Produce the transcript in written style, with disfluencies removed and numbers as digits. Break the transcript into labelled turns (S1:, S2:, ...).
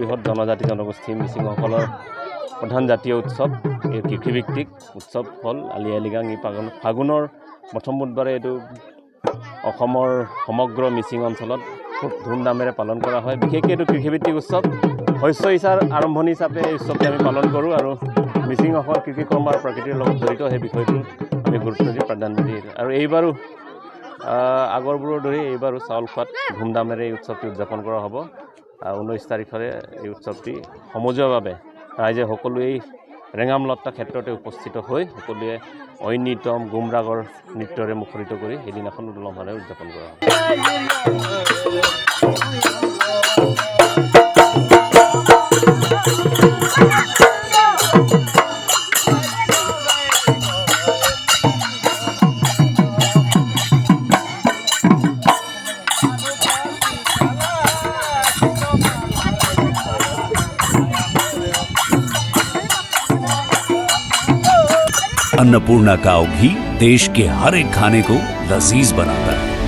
S1: বৃহৎ জনজাতি জনগোষ্ঠী মিচিংসকলৰ প্ৰধান জাতীয় উৎসৱ এই কৃষিভিত্তিক উৎসৱ হ'ল আলি আই লৃগাং। এই ফাগুনৰ প্ৰথম বুধবাৰে এইটো অসমৰ সমগ্ৰ মিচিং অঞ্চলত খুব ধুমধামেৰে পালন কৰা হয়। বিশেষকৈ এইটো কৃষিভিত্তিক উৎসৱ, শস্য সিঁচাৰ আৰম্ভণি হিচাপে এই উৎসৱটি আমি পালন কৰোঁ আৰু মিচিংসকল কৃষি কৰ্ম আৰু প্ৰকৃতিৰ লগত জড়িত সেই বিষয়টো আমি গুৰুত্ব দি প্ৰাধান্য দিয়ে। আৰু এইবাৰো আগৰবোৰৰ দৰে এইবাৰো চাউল খোৱাত ধুমধামেৰে এই উৎসৱটি উদযাপন কৰা হ'ব। 19 তাৰিখৰে এই উৎসৱটি সমজুৱাভাৱে ৰাইজে সকলোৱেই ৰেঙামলত্তা ক্ষেত্ৰতে উপস্থিত হৈ সকলোৱে ঐনিতম গুমৰাগৰ নৃত্যৰে মুখৰিত কৰি সেইদিনাখন উলহ-মালহেৰে উদযাপন কৰা হ'ব।
S2: अन्नपूर्णा काव घी देश के हर एक खाने को लजीज बनाता है।